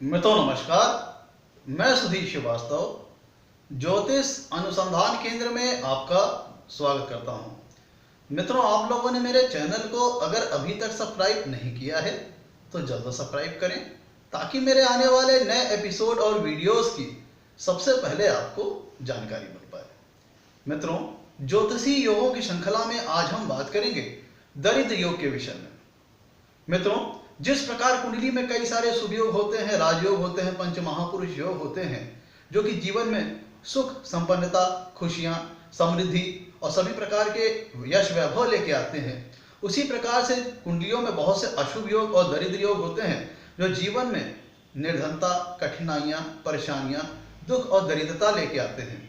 मित्रों नमस्कार। मैं सुधीर श्रीवास्तव ज्योतिष अनुसंधान केंद्र में आपका स्वागत करता हूं। मित्रों, आप लोगों ने मेरे चैनल को अगर अभी तक सब्सक्राइब नहीं किया है तो जल्द सब्सक्राइब करें ताकि मेरे आने वाले नए एपिसोड और वीडियोस की सबसे पहले आपको जानकारी मिल पाए। मित्रों, ज्योतिषी योगों की श्रृंखला में आज हम बात करेंगे दरिद्र योग के विषय में। मित्रों, जिस प्रकार कुंडली में कई सारे शुभ योग होते हैं, राजयोग होते हैं, पंच महापुरुष योग होते हैं जो कि जीवन में सुख, संपन्नता, खुशियां, समृद्धि और सभी प्रकार के यश वैभव लेके आते हैं, उसी प्रकार से कुंडलियों में बहुत से अशुभ योग और दरिद्र योग होते हैं जो जीवन में निर्धनता, कठिनाइयां, परेशानियां, दुख और दरिद्रता लेके आते हैं।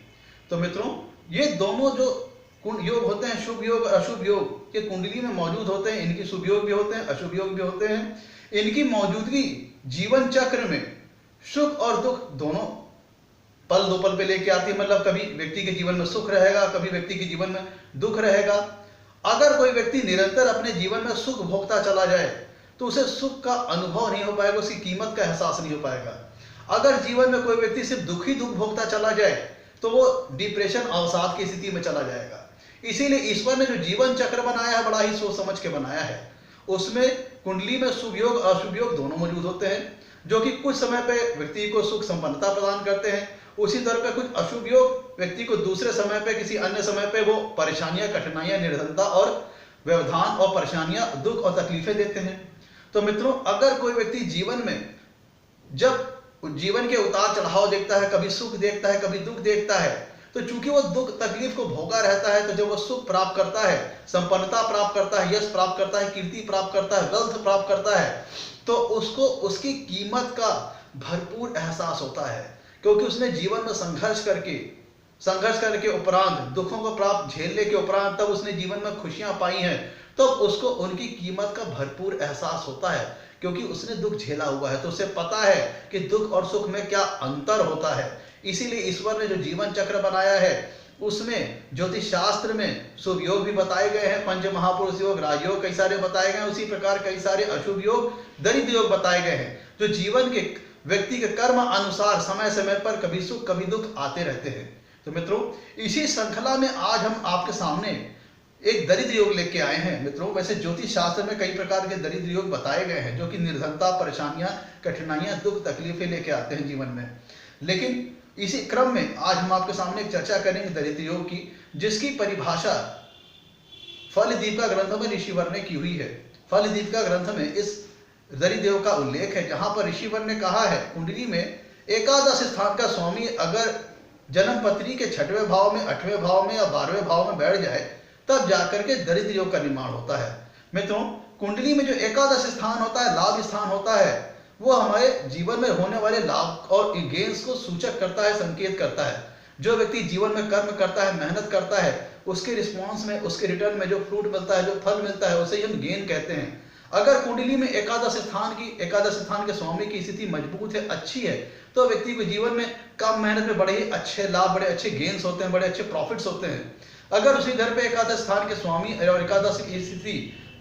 तो मित्रों, ये दोनों जो योग होते हैं, शुभ योग और अशुभ योग, के कुंडली में मौजूद होते हैं। इनकी शुभ योग भी होते हैं, अशुभ योग भी होते हैं। इनकी मौजूदगी जीवन चक्र में सुख और दुख दोनों पल दो पल पे लेके आती है। मतलब कभी व्यक्ति के जीवन में सुख रहेगा, कभी व्यक्ति के जीवन में दुख रहेगा। अगर कोई व्यक्ति निरंतर अपने जीवन में सुख भोगता चला जाए तो उसे सुख का अनुभव नहीं हो पाएगा, उसकी कीमत का एहसास नहीं हो पाएगा। अगर जीवन में कोई व्यक्ति सिर्फ दुख ही दुख भोगता चला जाए तो वो डिप्रेशन, अवसाद की स्थिति में चला जाएगा। इसीलिए ईश्वर ने जो जीवन चक्र बनाया है बड़ा ही सोच समझ के बनाया है। उसमें कुंडली में शुभ योग और अशुभ योग दोनों मौजूद होते हैं जो कि कुछ समय पे व्यक्ति को सुख संपन्नता प्रदान करते हैं। उसी तरह पे कुछ अशुभ योग व्यक्ति को दूसरे समय पे, किसी अन्य समय पे वो परेशानियां, कठिनाइयां, निर्धनता और व्यवधान और परेशानियां, दुख और तकलीफें देते हैं। तो मित्रों, अगर कोई व्यक्ति जीवन में जब जीवन के उतार चढ़ाव देखता है, कभी सुख देखता है, कभी दुख देखता है, तो चूंकि वो दुख तकलीफ को भोगा रहता है, तो जब वो सुख प्राप्त करता है, संपन्नता प्राप्त करता है, यश प्राप्त करता है, कीर्ति प्राप्त करता है, वेल्थ प्राप्त करता है, तो उसको उसकी कीमत का भरपूर एहसास होता है। क्योंकि उसने जीवन में संघर्ष करके उपरांत, दुखों को प्राप्त झेलने के उपरांत तब उसने जीवन में खुशियां पाई हैं, तो उसको उनकी कीमत का भरपूर एहसास होता है। क्योंकि उसने दुख झेला हुआ है तो उसे पता है कि दुख और सुख में क्या अंतर होता है। इसीलिए ईश्वर ने जो जीवन चक्र बनाया है उसमें ज्योतिष शास्त्र में शुभ योग भी बताए गए हैं, पंच महापुरुष योग, राजयोग कई सारे बताए गए हैं। उसी प्रकार कई सारे अशुभ योग, दरिद्र योग बताए गए हैं जो जीवन के व्यक्ति के कर्म अनुसार समय समय पर कभी सुख कभी दुख आते रहते हैं। तो मित्रों, इसी श्रृंखला में आज हम आपके सामने एक दरिद्र योग लेके आए हैं। मित्रों, वैसे ज्योतिष शास्त्र में कई प्रकार के दरिद्र योग बताए गए हैं जो कि निर्धनता, परेशानियां, कठिनाइयां, दुख, तकलीफें लेके आते हैं जीवन में। लेकिन इसी क्रम में आज हम आपके सामने एक चर्चा करेंगे दरिद्र योग की, जिसकी परिभाषा फल दीपिका ग्रंथ में ऋषिवर ने की हुई है। फल दीपिका ग्रंथ में इस दरिद्र योग का उल्लेख है जहां पर ऋषिवर ने कहा है, कुंडली में एकादश स्थान का स्वामी अगर जन्म पत्री के 6वें भाव में, 8वें भाव में या 12वें भाव में बैठ जाए तब जाकर के दरिद्र योग का निर्माण होता है। मित्रों, कुंडली में जो एकादश स्थान होता है, लाभ स्थान होता है, वो हमारे जीवन में होने वाले लाभ और गेन्स को सूचक करता है, संकेत करता है। जो व्यक्ति जीवन में कर्म करता है, मेहनत करता है, उसके रिस्पॉन्स में, उसके रिटर्न में जो फ्रूट मिलता है, जो फल मिलता है, उसे हम गेन कहते हैं। अगर कुंडली में एकादश स्थान के स्वामी की स्थिति मजबूत है, अच्छी है, तो व्यक्ति को जीवन में कम मेहनत में बड़े ही अच्छे लाभ, बड़े अच्छे गेन्स होते हैं, बड़े अच्छे प्रॉफिट्स होते हैं। अगर उसी घर पे एकादश स्थान के स्वामी और एकादश की स्थिति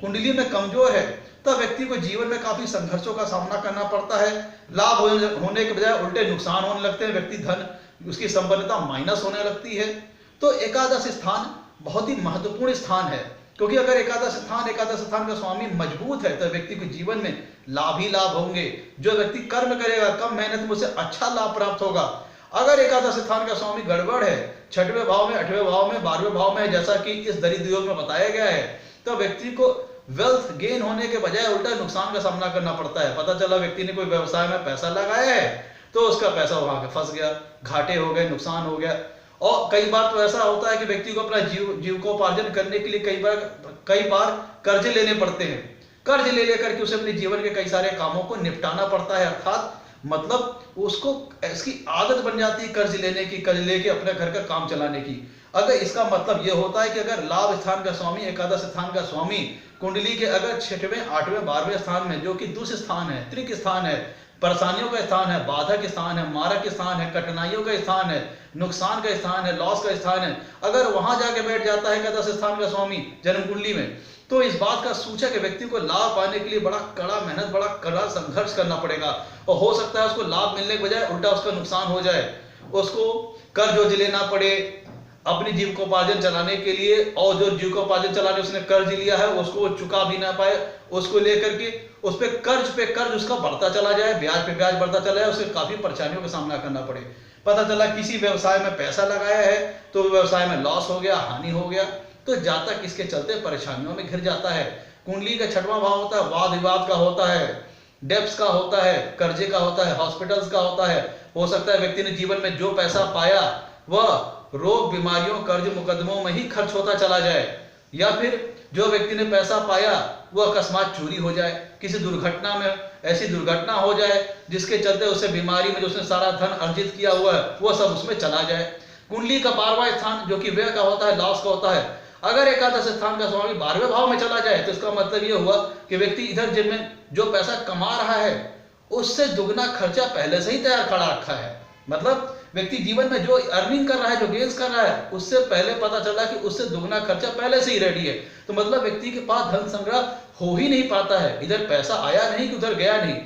कुंडली में कमजोर है तब व्यक्ति को जीवन में काफी संघर्षों का सामना करना पड़ता है। लाभ होने के बजाय उल्टे नुकसान होने लगते हैं, व्यक्ति धन, उसकी संपन्नता माइनस होने लगती है। तो एकादश स्थान बहुत ही महत्वपूर्ण स्थान है, क्योंकि अगर एकादश स्थान का स्वामी मजबूत है तो व्यक्ति को जीवन में लाभ ही लाभ होंगे। जो व्यक्ति कर्म करेगा, कम मेहनत में, उसे अच्छा लाभ प्राप्त होगा। अगर एकादश स्थान का स्वामी गड़बड़ है, 6वें भाव में, 8वें भाव में, 12वें भाव में, जैसा कि इस दरिद्र योग में बताया गया है, तो व्यक्ति को वेल्थ गेन होने के बजाय उल्टा नुकसान का सामना करना पड़ता है। पता चला व्यक्ति ने कोई व्यवसाय में पैसा लगाया है तो उसका पैसा वहां के फंस गया, घाटे हो गए, नुकसान हो गया। और कई बार तो ऐसा होता है कि व्यक्ति को अपना जीविकोपार्जन करने के लिए कई बार कर्ज लेने पड़ते हैं। कर्ज ले लेकर के उसे अपने जीवन के कई सारे कामों को निपटाना पड़ता है। अर्थात मतलब उसको इसकी आदत बन जाती है कर्ज लेने की, कर्ज लेके अपने घर का काम चलाने की। अगर इसका मतलब यह होता है कि अगर लाभ स्थान का स्वामी, एकादश स्थान का स्वामी कुंडली के अगर 6वें, 8वें, 12वें स्थान में, जो कि दुष्ट स्थान है, त्रिक स्थान है, परेशानियों का स्थान है, बाधक स्थान है, मारक स्थान है, कठिनाइयों का स्थान है, नुकसान का स्थान है, लॉस का स्थान है, अगर वहां जाके बैठ जाता है एकादश स्थान का स्वामी जन्म कुंडली में, तो इस बात का सूचक है व्यक्ति को लाभ पाने के लिए बड़ा कड़ा मेहनत, बड़ा कड़ा संघर्ष करना पड़ेगा, और हो सकता है उसको लाभ मिलने के बजाय उल्टा उसका नुकसान हो जाए, उसको कर्ज लेना पड़े अपनी जीविकोपार्जन चलाने के लिए, और जो जीविकोपार्जन चलाने उसने कर्ज लिया है उसको चुका भी ना पाए, उसको लेकर के उस पे कर्ज उसका बढ़ता चला जाए, ब्याज पे ब्याज बढ़ता चला जाए, उसे काफी परेशानियों का सामना करना पड़े। पता चला किसी व्यवसाय में पैसा लगाया है तो व्यवसाय में लॉस हो गया, हानि हो गया, तो जातक इसके चलते परेशानियों में घिर जाता है। कुंडली का 6वां भाव होता है वाद विवाद का होता है, डेब्स का होता है, कर्जे का होता है, हॉस्पिटल्स का होता है। हो सकता है व्यक्ति ने जीवन में जो पैसा पाया वह रोग बीमारियों कर्ज मुकदमों में ही खर्च होता चला जाए, या फिर जो व्यक्ति ने पैसा पाया वह अकस्मात चोरी हो जाए, किसी दुर्घटना में ऐसी दुर्घटना हो जाए जिसके चलते उसे बीमारी में जो उसने सारा धन अर्जित किया हुआ है वह सब उसमें चला जाए। कुंडली का 12वां स्थान जो कि व्यय का होता है, लॉस का होता है, अगर एकादश स्थान का स्वामी 12वें भाव में चला जाए तो इसका मतलब यह हुआ कि व्यक्ति इधर जिनमें जो पैसा कमा रहा है उससे दुगना खर्चा पहले से ही तैयार खड़ा रखा है। मतलब व्यक्ति जीवन में जो अर्निंग कर रहा है, जो गेन्स कर रहा है, उससे पहले पता चला कि उससे दुगना खर्चा पहले से ही रेडी है। तो मतलब व्यक्ति के पास धन संग्रह हो ही नहीं पाता है, इधर पैसा आया नहीं कि उधर गया नहीं,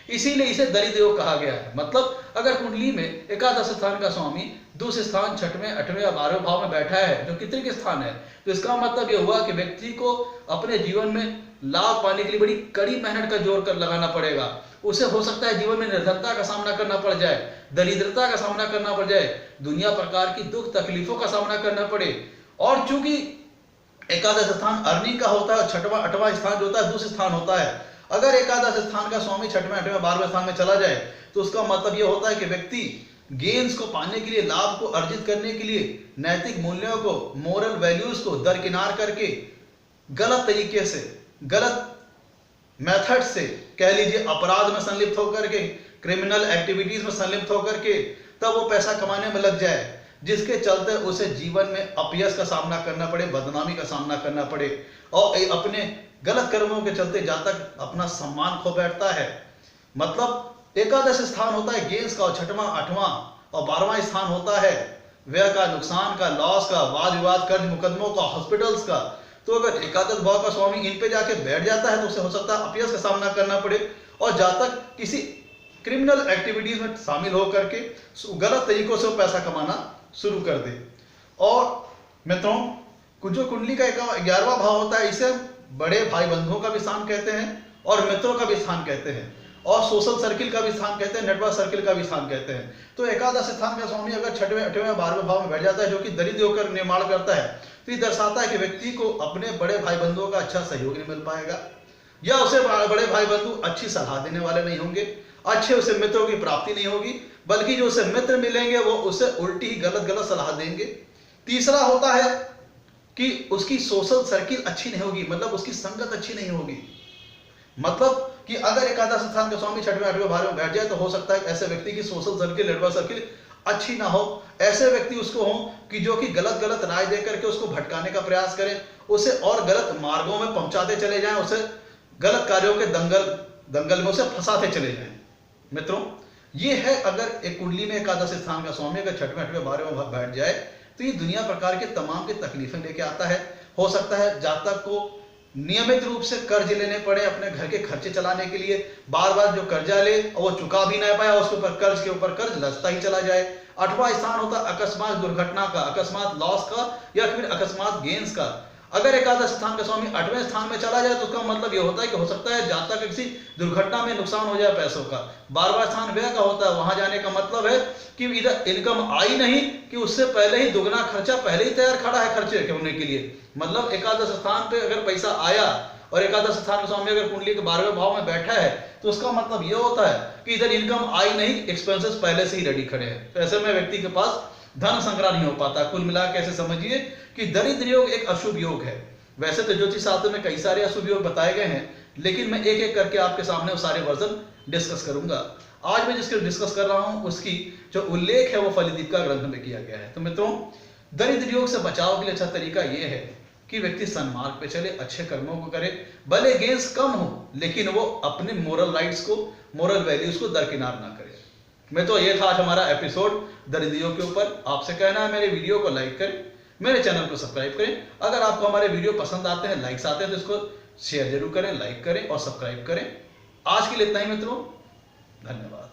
इसीलिए इसे दरिद्र योग कहा गया है। मतलब अगर कुंडली में एकादश स्थान का स्वामी दूसरे स्थान 6वें 8वें या 12वें भाव में बैठा है जो कि तृतीय स्थान है, तो इसका मतलब यह हुआ कि व्यक्ति को अपने जीवन में लाभ पाने के लिए बड़ी कड़ी मेहनत का जोर कर लगाना पड़ेगा। उसे हो सकता है जीवन में निर्धनता का सामना करना पड़ जाए, दरिद्रता का सामना करना पड़ जाए, दुनिया प्रकार की दुख तकलीफों का सामना करना पड़े। और चूंकि एकादश स्थान अर्निंग का होता है, 6वां 8वां स्थान जो होता है दूसरे स्थान होता है, अगर एकादश स्थान का स्वामी 6वें 8वें 12वें स्थान में चला जाए तो उसका मतलब यह होता है कि व्यक्ति गेन्स को पाने के लिए, लाभ को अर्जित करने के लिए नैतिक मूल्यों को, मोरल वैल्यूज को दरकिनार करके गलत तरीके से, गलत मेथड से, कह लीजिए अपराध में संलिप्त होकर के, क्रिमिनल एक्टिविटीज में संलिप्त होकर के तब वो पैसा कमाने में लग जाए, जिसके चलते उसे जीवन में अपयश का सामना करना पड़े, बदनामी का सामना करना पड़े, और अपने गलत कर्मों के चलते जातक अपना सम्मान खो बैठता है। मतलब एकादश स्थान होता है गेन्स का, और 6वां 8वां और 12वां स्थान होता है व्यय का, नुकसान का, लॉस का, वाद विवाद कर्ज मुकदमों का, हॉस्पिटल्स का। तो अगर एकादश भाव का स्वामी इन पे जाके बैठ जाता है तो उसे हो सकता है अपयश का सामना करना पड़े, और जातक किसी क्रिमिनल एक्टिविटीज में शामिल होकर के गलत तरीकों से पैसा कमाना शुरू कर दे। और मित्रों, जो कुंडली का 11वां भाव होता है इसे बड़े भाई बंधुओं का भी स्थान कहते हैं, और मित्रों का भी स्थान कहते हैं, और सोशल सर्किल का भी स्थान कहते हैं, नेटवर्क सर्किल का भी स्थान कहते हैं। तो एकादश स्थान का स्वामी अगर 6वें 8वें 12वें भाव में बैठ जाता है जो कि दरिद्र होकर निर्माण करता है, तो ये दर्शाता है कि व्यक्ति को अपने बड़े भाई बंधुओं का अच्छा सहयोग नहीं मिल पाएगा, या उसे बड़े भाई बंधु अच्छी सलाह देने वाले नहीं होंगे, अच्छे उसे मित्रों की प्राप्ति नहीं होगी, बल्कि जो उसे मित्र मिलेंगे वो उसे उल्टी ही गलत सलाह देंगे। तीसरा होता है कि उसकी सोशल सर्किल अच्छी नहीं होगी, मतलब उसकी संगत अच्छी नहीं होगी। मतलब कि अगर एकादश स्थान का स्वामी 6वें 8वें 12वें में बैठ जाए तो हो सकता है ऐसे व्यक्ति की सोशल सर्किल, नेटवर्क सर्किल अच्छी ना हो, ऐसे व्यक्ति उसको हो कि जो कि गलत राय देकर के उसको भटकाने का प्रयास करें, उसे और गलत मार्गों में पहुंचाते चले जाएं, उसे गलत कार्यों के दंगल में उसे फंसाते चले जाएं। मित्रों, ये है अगर एक कुंडली में एकादश स्थान का स्वामी अगर 6वें 8वें 12वें में बैठ जाए तो ये दुनिया प्रकार के तमाम की तकलीफें लेके आता है। हो सकता है जातक को नियमित रूप से कर्ज लेने पड़े अपने घर के खर्चे चलाने के लिए, बार बार जो कर्जा ले और वो चुका भी ना पाया, उसके ऊपर कर्ज के ऊपर कर्ज लसता ही चला जाए। 8वां स्थान होता है अकस्मात दुर्घटना का, अकस्मात लॉस का, या फिर अकस्मात गेन्स का। अगर एकादश स्थान का स्वामी 8वें स्थान में चला जाए तो उसका मतलब यह होता है कि हो सकता है जातक किसी दुर्घटना में नुकसान हो जाए पैसों का। 12वां स्थान व्यय का होता है, वहां जाने का मतलब है कि इधर इनकम आई नहीं कि उससे पहले ही दुगना खर्चा पहले ही तैयार खड़ा है खर्चे होने के लिए। मतलब एकादश स्थान पे अगर पैसा आया और एकादश स्थान का स्वामी अगर कुंडली के 12वें भाव में बैठा है तो उसका मतलब यह होता है कि इधर इनकम आई नहीं, एक्सपेंसेस पहले से ही रेडी खड़े हैं। तो ऐसे में व्यक्ति के पास धन संग्रह नहीं हो पाता। कुल मिलाकर कैसे समझिए कि दरिद्र योग एक अशुभ योग है। वैसे तो ज्योतिष शास्त्र में कई सारे अशुभ योग बताए गए हैं, लेकिन मैं एक एक करके आपके सामने वो सारे वर्जन डिस्कस करूंगा। आज मैं जिसके डिस्कस कर रहा हूं उसकी जो उल्लेख है वो फलिदीपिका ग्रंथ में किया गया है। तो मित्रों, दरिद्र योग से बचाव के लिए अच्छा तरीका यह है कि व्यक्ति सन्मार्ग पे चले, अच्छे कर्मों को करे, भले गेंस कम हो लेकिन वो अपने मोरल राइट्स को, मोरल वैल्यूज को दरकिनार ना करे। मैं तो ये था आज हमारा एपिसोड दरिद्र योग के ऊपर। आपसे कहना है मेरे वीडियो को लाइक करें, मेरे चैनल को सब्सक्राइब करें। अगर आपको हमारे वीडियो पसंद आते हैं, लाइक्स आते हैं, तो इसको शेयर जरूर करें, लाइक करें और सब्सक्राइब करें। आज के लिए इतना ही मित्रों, धन्यवाद।